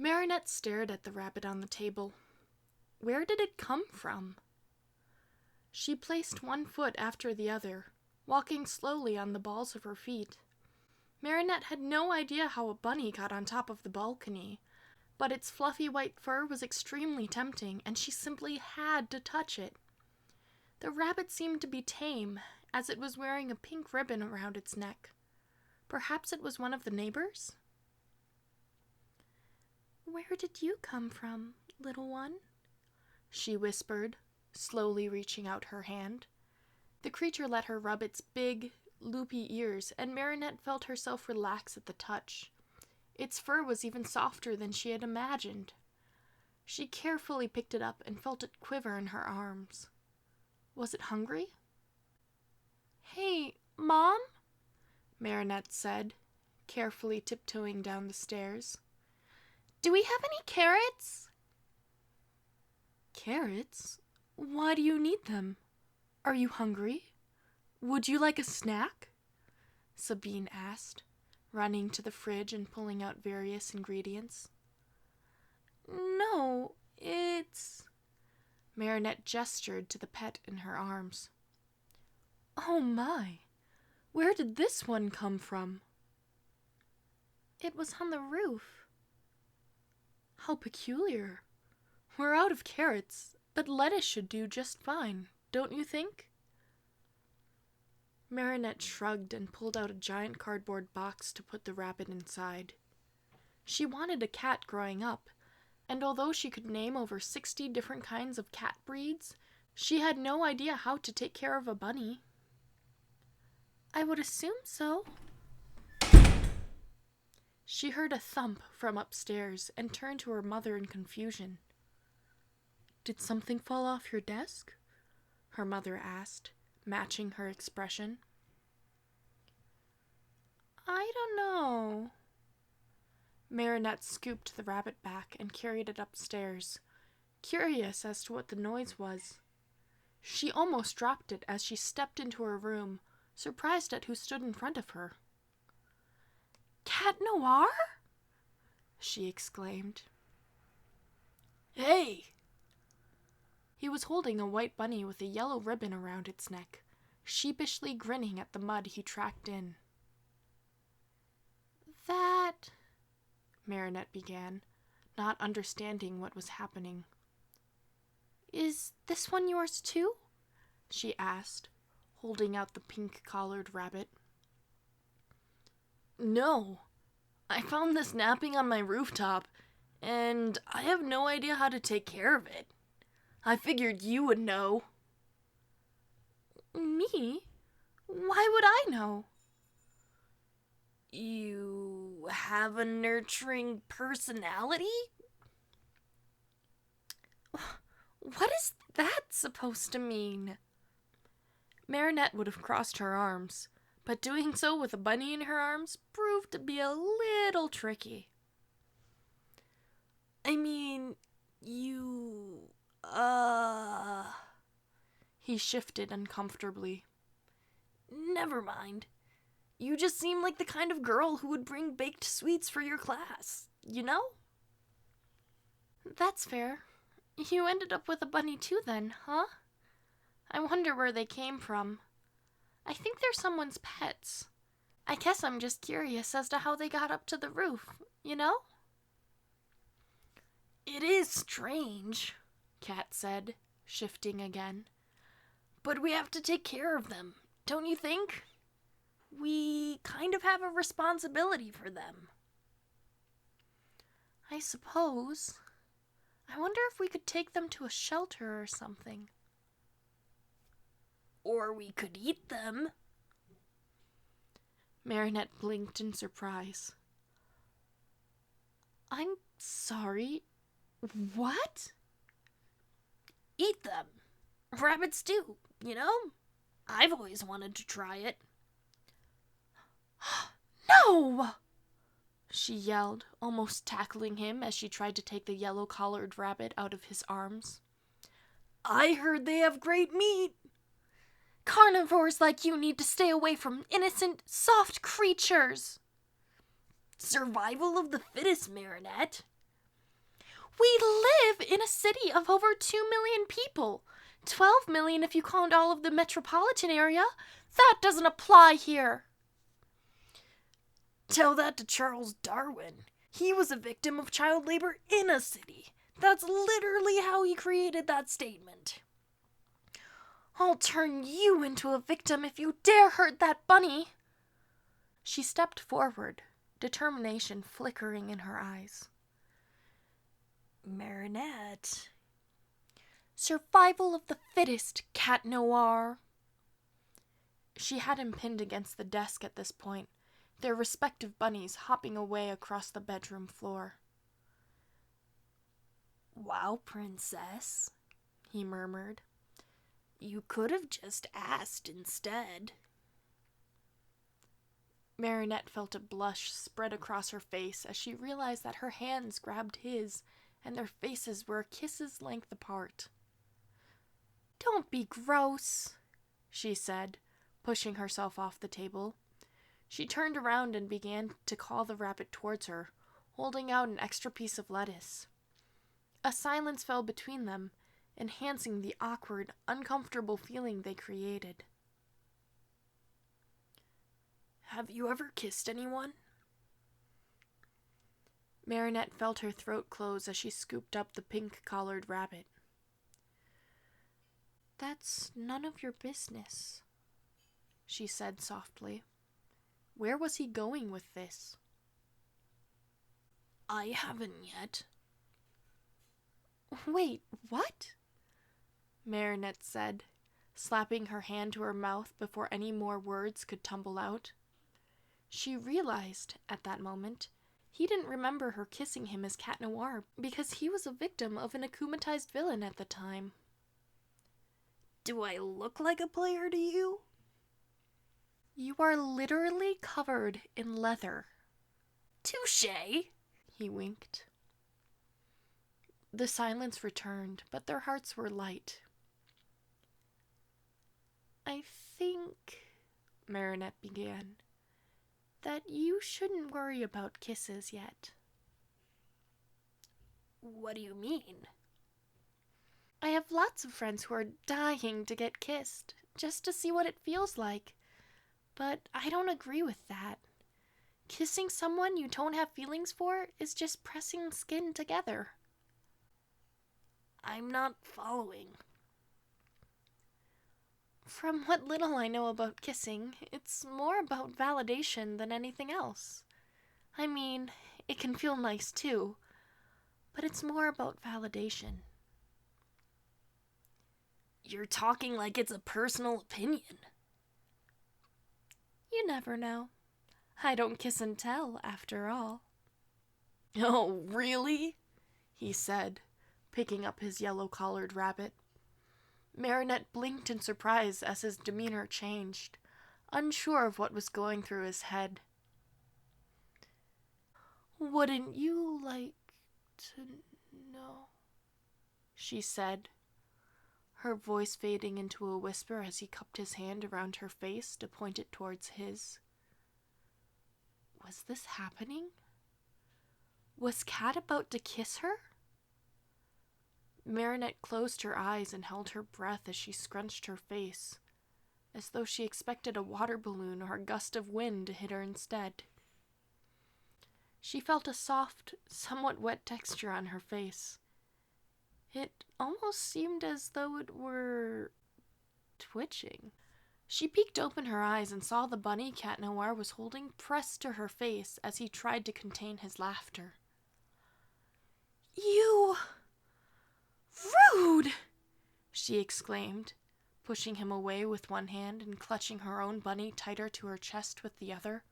Marinette stared at the rabbit on the table. Where did it come from? She placed one foot after the other, walking slowly on the balls of her feet. Marinette had no idea how a bunny got on top of the balcony, but its fluffy white fur was extremely tempting, and she simply had to touch it. The rabbit seemed to be tame, as it was wearing a pink ribbon around its neck. Perhaps it was one of the neighbors? "Where did you come from, little one?" she whispered, slowly reaching out her hand. The creature let her rub its big, loopy ears, and Marinette felt herself relax at the touch. Its fur was even softer than she had imagined. She carefully picked it up and felt it quiver in her arms. Was it hungry? "Hey, Mom?" Marinette said, carefully tiptoeing down the stairs. "Do we have any carrots?" "Carrots? Why do you need them? Are you hungry? Would you like a snack?" Sabine asked, running to the fridge and pulling out various ingredients. "No, it's..." Marinette gestured to the pet in her arms. "Oh my! Where did this one come from?" "It was on the roof." "How peculiar. We're out of carrots, but lettuce should do just fine, don't you think?" Marinette shrugged and pulled out a giant cardboard box to put the rabbit inside. She wanted a cat growing up, and although she could name over 60 different kinds of cat breeds, she had no idea how to take care of a bunny. "I would assume so." She heard a thump from upstairs and turned to her mother in confusion. "Did something fall off your desk?" her mother asked, matching her expression. "I don't know." Marinette scooped the rabbit back and carried it upstairs, curious as to what the noise was. She almost dropped it as she stepped into her room, surprised at who stood in front of her. "Cat Noir?" she exclaimed. "Hey!" He was holding a white bunny with a yellow ribbon around its neck, sheepishly grinning at the mud he tracked in. "That..." Marinette began, not understanding what was happening. "Is this one yours too?" she asked, holding out the pink-collared rabbit. "No. I found this napping on my rooftop, and I have no idea how to take care of it. I figured you would know." "Me? Why would I know?" "You have a nurturing personality?" "What is that supposed to mean?" Marinette would have crossed her arms, but doing so with a bunny in her arms proved to be a little tricky. "I mean, you... He shifted uncomfortably. "Never mind. You just seem like the kind of girl who would bring baked sweets for your class, you know?" "That's fair. You ended up with a bunny too then, huh? I wonder where they came from. I think they're someone's pets. I guess I'm just curious as to how they got up to the roof, you know?" "It is strange," Cat said, shifting again. "But we have to take care of them, don't you think? We kind of have a responsibility for them." "I suppose. I wonder if we could take them to a shelter or something." "Or we could eat them." Marinette blinked in surprise. "I'm sorry. What?" "Eat them. Rabbits do, you know? I've always wanted to try it." "No!" she yelled, almost tackling him as she tried to take the yellow-collared rabbit out of his arms. "I heard they have great meat." "Carnivores like you need to stay away from innocent, soft creatures." "Survival of the fittest, Marinette." We live in a city of over 2 million people. 12 million if you count all of the metropolitan area. That doesn't apply here. Tell that to Charles Darwin. He was a victim of child labor in a city. That's literally how he created that statement. I'll turn you into a victim if you dare hurt that bunny. She stepped forward, determination flickering in her eyes. Marinette. Survival of the fittest, Cat Noir. She had him pinned against the desk at this point, their respective bunnies hopping away across the bedroom floor. Wow, princess, he murmured. You could have just asked instead. Marinette felt a blush spread across her face as she realized that her hands grabbed his and their faces were a kiss's length apart. Don't be gross, she said, pushing herself off the table. She turned around and began to call the rabbit towards her, holding out an extra piece of lettuce. A silence fell between them, enhancing the awkward, uncomfortable feeling they created. Have you ever kissed anyone? Marinette felt her throat close as she scooped up the pink-collared rabbit. That's none of your business, she said softly. Where was he going with this? I haven't yet. Wait, what? Marinette said, slapping her hand to her mouth before any more words could tumble out. She realized, at that moment, he didn't remember her kissing him as Cat Noir because he was a victim of an akumatized villain at the time. Do I look like a player to you? You are literally covered in leather. Touché, he winked. The silence returned, but their hearts were light. I think, Marinette began, that you shouldn't worry about kisses yet. What do you mean? I have lots of friends who are dying to get kissed, just to see what it feels like. But I don't agree with that. Kissing someone you don't have feelings for is just pressing skin together. I'm not following. From what little I know about kissing, it's more about validation than anything else. I mean, it can feel nice too, but it's more about validation. You're talking like it's a personal opinion. You never know. I don't kiss and tell, after all. Oh, really? He said, picking up his yellow-collared rabbit. Marinette blinked in surprise as his demeanor changed, unsure of what was going through his head. Wouldn't you like to know? She said, her voice fading into a whisper as he cupped his hand around her face to point it towards his. Was this happening? Was Cat about to kiss her? Marinette closed her eyes and held her breath as she scrunched her face, as though she expected a water balloon or a gust of wind to hit her instead. She felt a soft, somewhat wet texture on her face. It almost seemed as though it were twitching. She peeked open her eyes and saw the bunny Cat Noir was holding pressed to her face as he tried to contain his laughter. You... rude! She exclaimed, pushing him away with one hand and clutching her own bunny tighter to her chest with the other.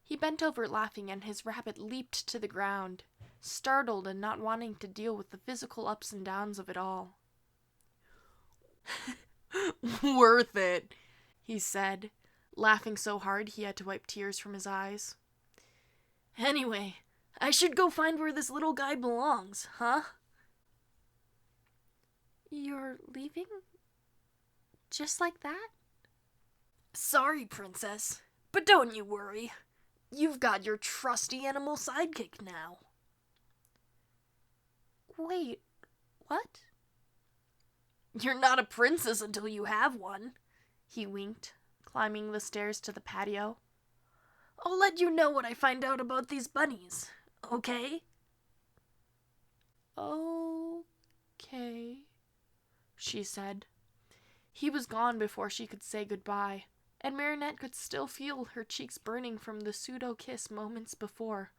He bent over laughing and his rabbit leaped to the ground, startled and not wanting to deal with the physical ups and downs of it all. Worth it, he said, laughing so hard he had to wipe tears from his eyes. Anyway, I should go find where this little guy belongs, huh? You're leaving? Just like that? Sorry, princess, but don't you worry. You've got your trusty animal sidekick now. Wait, what? You're not a princess until you have one, he winked, climbing the stairs to the patio. I'll let you know what I find out about these bunnies, okay? Okay, she said. He was gone before she could say goodbye, and Marinette could still feel her cheeks burning from the pseudo-kiss moments before.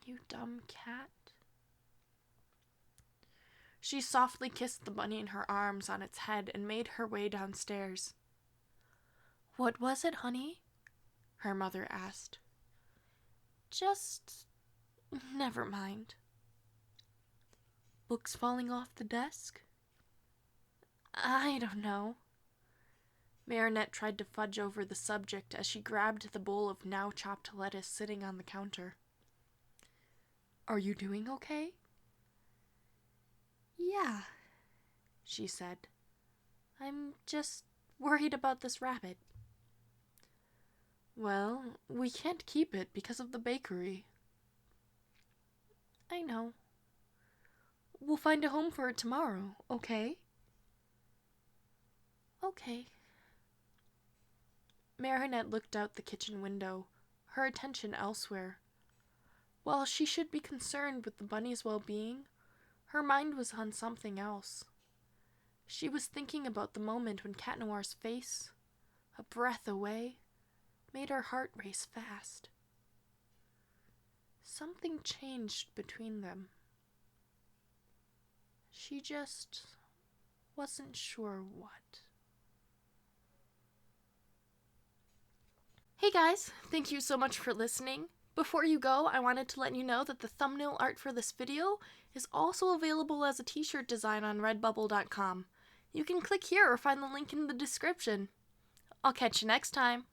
You dumb cat. She softly kissed the bunny in her arms on its head and made her way downstairs. What was it, honey? Her mother asked. Just... never mind. Books falling off the desk? I don't know. Marinette tried to fudge over the subject as she grabbed the bowl of now chopped lettuce sitting on the counter. Are you doing okay? Yeah, she said. I'm just worried about this rabbit. Well, we can't keep it because of the bakery. I know. We'll find a home for it tomorrow, okay? Okay. Marinette looked out the kitchen window, her attention elsewhere. While she should be concerned with the bunny's well-being, her mind was on something else. She was thinking about the moment when Cat Noir's face, a breath away, made her heart race fast. Something changed between them. She just wasn't sure what. Hey guys, thank you so much for listening. Before you go, I wanted to let you know that the thumbnail art for this video is also available as a t-shirt design on redbubble.com. You can click here or find the link in the description. I'll catch you next time.